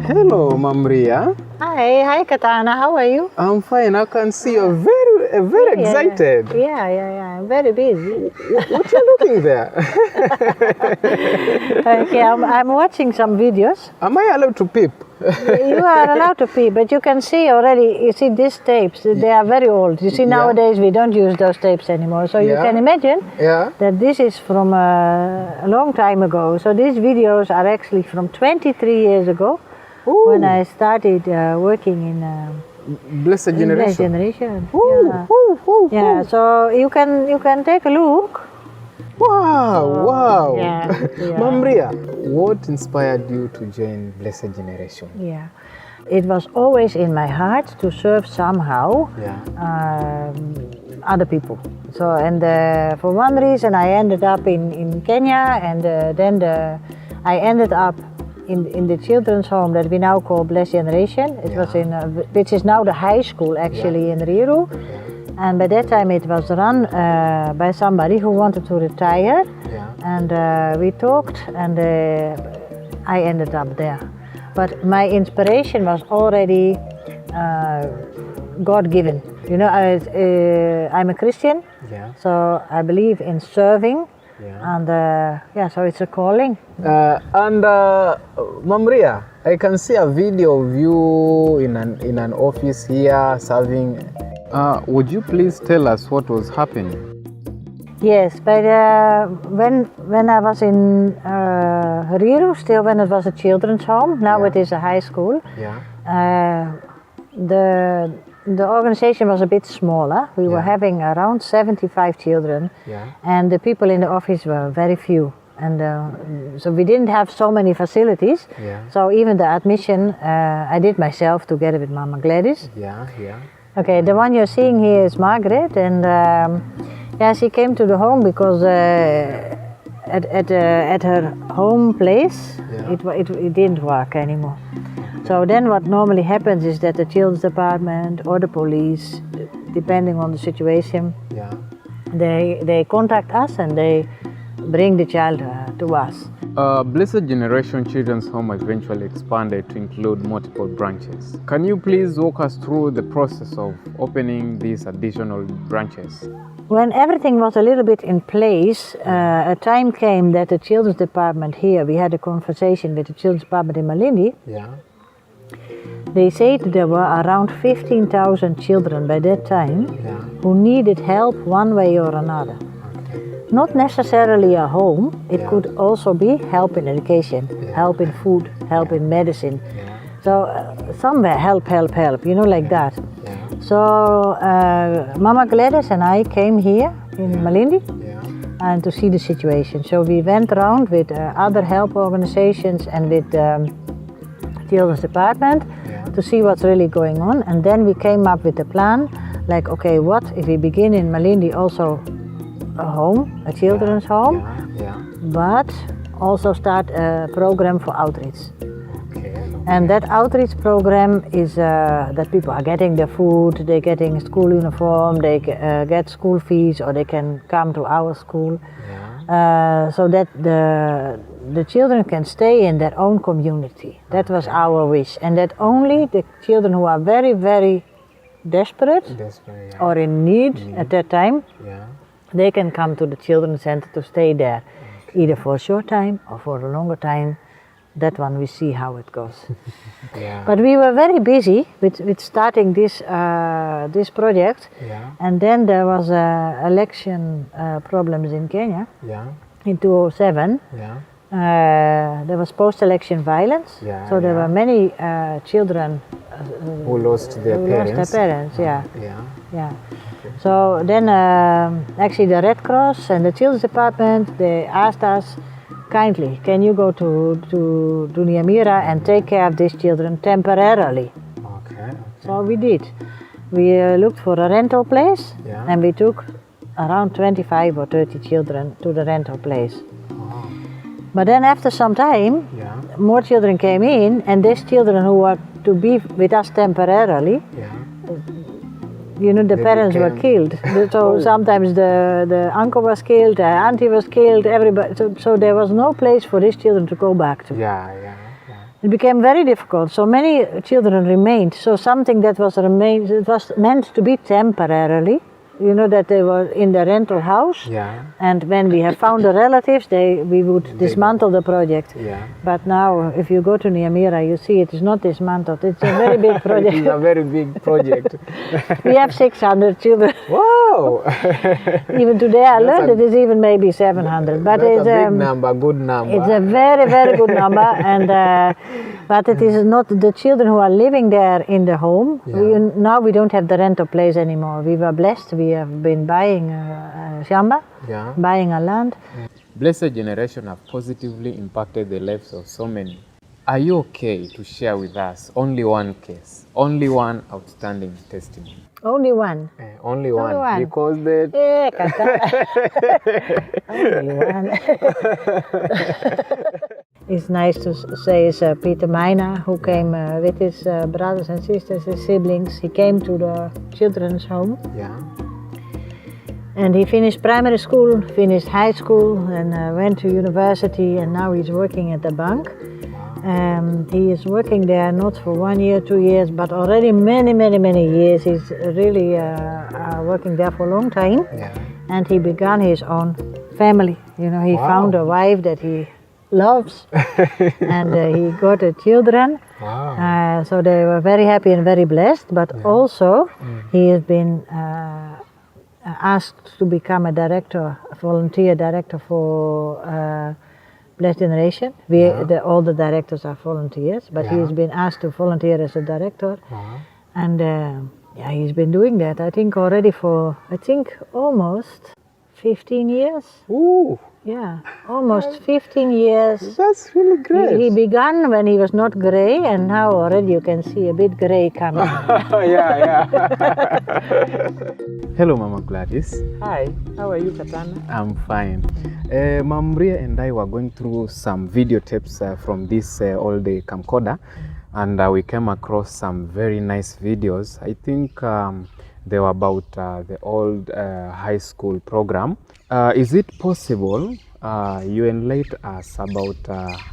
Hello, Mamria. Hi Katana, how are you? I'm fine. I can see you're very excited. Yeah, I'm very busy. What you looking there? Okay, I'm watching some videos. Am I allowed to peep? You are allowed to pee, but you can see already, you see these tapes, they are very old. You see, nowadays we don't use those tapes anymore. So you can imagine that this is from a long time ago. So these videos are actually from 23 years ago. Ooh. When I started working in Blessed Generation. Blessed Generation. Ooh. Yeah, so you can take a look. Wow. Yeah. Mamria, what inspired you to join Blessed Generation? Yeah, it was always in my heart to serve somehow other people. So, and for one reason I ended up in Kenya, and then I ended up in the children's home that we now call Blessed Generation. It was in, which is now the high school actually in Riru. And by that time it was run by somebody who wanted to retire. And we talked, and I ended up there. But my inspiration was already God-given. You know, I'm a Christian, so I believe in serving. And so it's a calling. Mamria, I can see a video of you in an office here serving. Would you please tell us what was happening? Yes, but when I was in Riru, still when it was a children's home, now it is a high school. The organization was a bit smaller. We were having around 75 children, and the people in the office were very few. And so we didn't have so many facilities. So even the admission I did myself together with Mama Gladys. Okay, the one you're seeing here is Margaret, and she came to the home because at her home place it didn't work anymore. So then what normally happens is that the children's department or the police, depending on the situation, they contact us and they bring the child to us. Blessed Generation Children's Home eventually expanded to include multiple branches. Can you please walk us through the process of opening these additional branches? When everything was a little bit in place, a time came that the children's department here, we had a conversation with the children's department in Malindi. They said there were around 15,000 children by that time who needed help one way or another. Not necessarily a home, it could also be help in education, help in food, help in medicine. So somewhere help, you know, like that. So Mama Gladys and I came here in Malindi and to see the situation. So we went around with other help organizations and with children's department to see what's really going on. And then we came up with a plan, like, okay, what if we begin in Malindi also a home, a children's home, but also start a program for outreach. And that outreach program is that people are getting their food, they're getting school uniform, they get school fees, or they can come to our school, so that the children can stay in their own community. That was our wish, and that only the children who are very, very desperate or in need at that time, they can come to the children's center to stay there, either for a short time or for a longer time. That one we see how it goes. But we were very busy with starting this project, and then there was election problems in Kenya in 2007. There was post-election vielse, so there were many children who lost their parents. So then actually the Red Cross and the Children's Department, they asked us kindly, can you go to Nyamira and take care of these children temporarily? So we did. We looked for a rental place, and we took around 25 or 30 children to the rental place. But then after some time, more children came in, and these children who were to be with us temporarily, you know, the parents were killed. So sometimes the uncle was killed, the auntie was killed, everybody. So there was no place for these children to go back to. It became very difficult. So many children remained. So something that was remained, it was meant to be temporarily. You know that they were in the rental house, and when we have found the relatives, we would dismantle the project. But now, if you go to Nyamira, you see it is not dismantled. It's a very big project. It is a very big project. We have 600 children. Wow! Even today, I learned it is even maybe 700. But it's a big number, good number. It's a very, very good number, and but it is not the children who are living there in the home. Now we don't have the rental place anymore. We were blessed. We have been buying shamba, buying a land. Blessed Generation have positively impacted the lives of so many. Are you okay to share with us only one case, only one outstanding testimony? Only one. Only one. Because the only one. It's nice to say is Peter Meijner, who came with his brothers and sisters, his siblings. He came to the children's home. And he finished primary school, finished high school, and went to university, and now he's working at the bank. He is working there not for 1 year, 2 years, but already many, many, many years. He's really working there for a long time. And he began his own family. You know, he found a wife that he loves, and he got children. So they were very happy and very blessed, but also he has been asked to become a director, a volunteer director for Blessed Generation. All the directors are volunteers, but he has been asked to volunteer as a director, and he's been doing that. I think already for almost 15 years. Ooh. Yeah, almost 15 years. That's really great. He began when he was not grey, and now already you can see a bit grey coming. Hello, Mama Gladys. Hi, how are you, Katana? I'm fine. Mom Ria and I were going through some video tapes from this all day camcorder, and we came across some very nice videos. I think they were about the old high school program. Is it possible you enlighten us about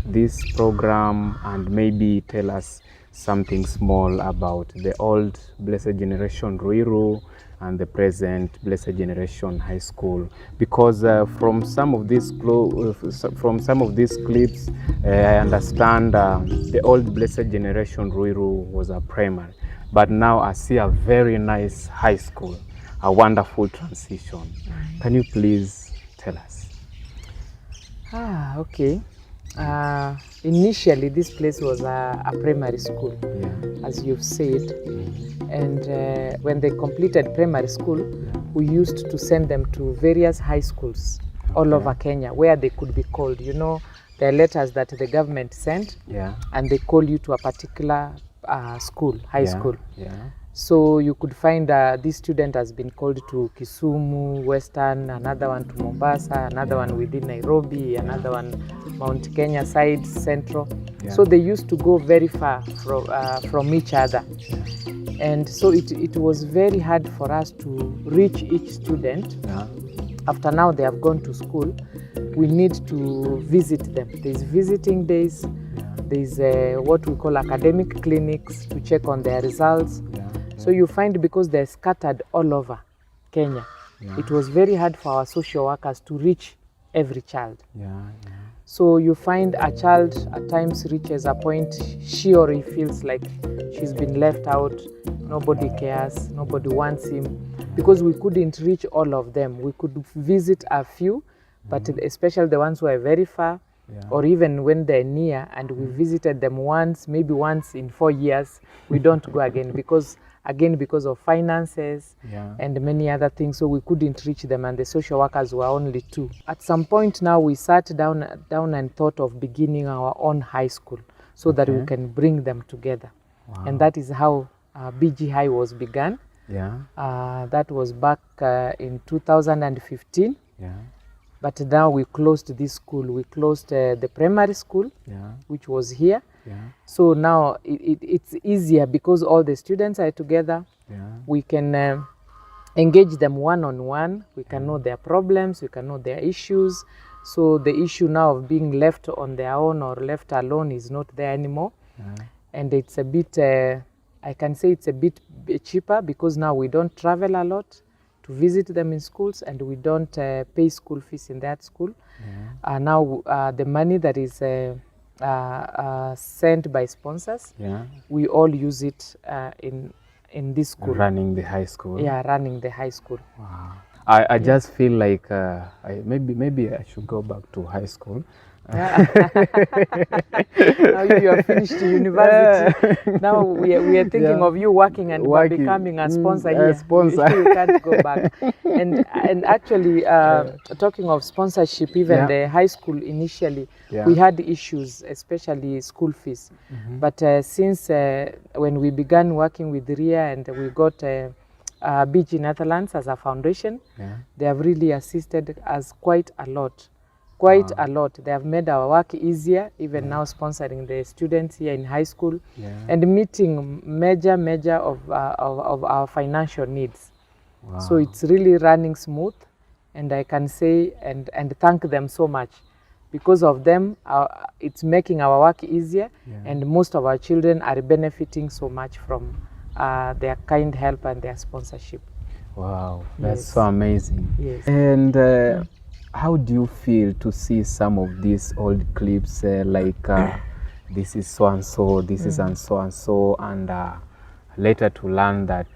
this program and maybe tell us something small about the old Blessed Generation Ruiru and the present Blessed Generation High School? Because from some of these clips, I understand the old Blessed Generation Ruiru was a primary, but now I see a very nice high school, a wonderful transition. Can you please tell us? Okay. Initially, this place was a primary school, as you've said. And when they completed primary school, we used to send them to various high schools all over Kenya, where they could be called. You know, there are letters that the government sent, and they call you to a particular school, high school. So you could find this student has been called to Kisumu, Western, another one to Mombasa, another one within Nairobi, another one Mount Kenya side, Central. So they used to go very far from each other. And so it was very hard for us to reach each student. After now they have gone to school, we need to visit them. There's visiting days, there's what we call academic clinics to check on their results. So you find, because they're scattered all over Kenya, it was very hard for our social workers to reach every child. So you find a child at times reaches a point she or he feels like she's been left out, nobody cares, nobody wants him, because we couldn't reach all of them. We could visit a few, but especially the ones who are very far, or even when they're near and we visited them once, maybe once in 4 years, we don't go again because of finances and many other things, so we couldn't reach them, and the social workers were only 2. At some point now we sat down and thought of beginning our own high school so that we can bring them together. And that is how BG High was begun. That was back in 2015. But now we closed this school. We closed the primary school, which was here. So now it's easier because all the students are together. We can engage them one-on-one. We can know their problems. We can know their issues. So the issue now of being left on their own or left alone is not there anymore. And it's a bit, I can say it's a bit cheaper because now we don't travel a lot to visit them in schools, and we don't pay school fees in that school. Now the money that is sent by sponsors, we all use it in this school. Running the high school. Yeah, running the high school. Wow. I just feel like maybe I should go back to high school. Now you are finished university. Now we are thinking of you working and becoming a sponsor here. A sponsor. You can't go back. And actually, talking of sponsorship, even the high school initially, we had issues, especially school fees. But since when we began working with RIA and we got BG Netherlands as a foundation, they have really assisted us quite a lot. A lot. They have made our work easier, even now sponsoring the students here in high school and meeting major of our financial needs. So it's really running smooth, and I can say and thank them so much. Because of them, it's making our work easier, and most of our children are benefiting so much from their kind help and their sponsorship. Wow, that's so amazing. Yes. And how do you feel to see some of these old clips like this is so and so, this is and so, and later to learn that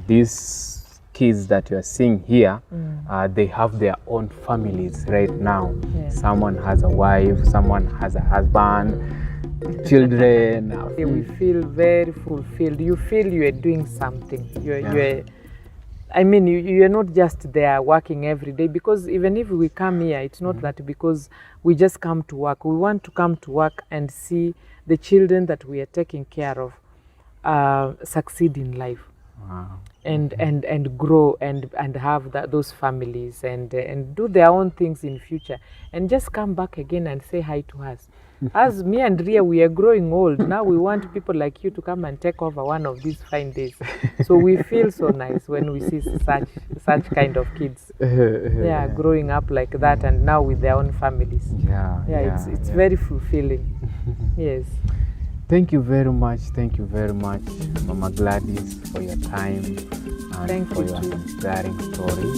these kids that you are seeing here, they have their own families right now. Someone has a wife, someone has a husband, children. We feel very fulfilled. You feel you are doing something. I mean, you're not just there working every day, because even if we come here, it's not that because we just come to work. We want to come to work and see the children that we are taking care of succeed in life. And grow and have those families and do their own things in future, and just come back again and say hi to us. As me and Ria, we are growing old. Now we want people like you to come and take over one of these fine days. So we feel so nice when we see such kind of kids. Growing up like that, and now with their own families. It's very fulfilling. Yes. Thank you very much. Thank you very much, Mama Gladys, for your time and for your inspiring story.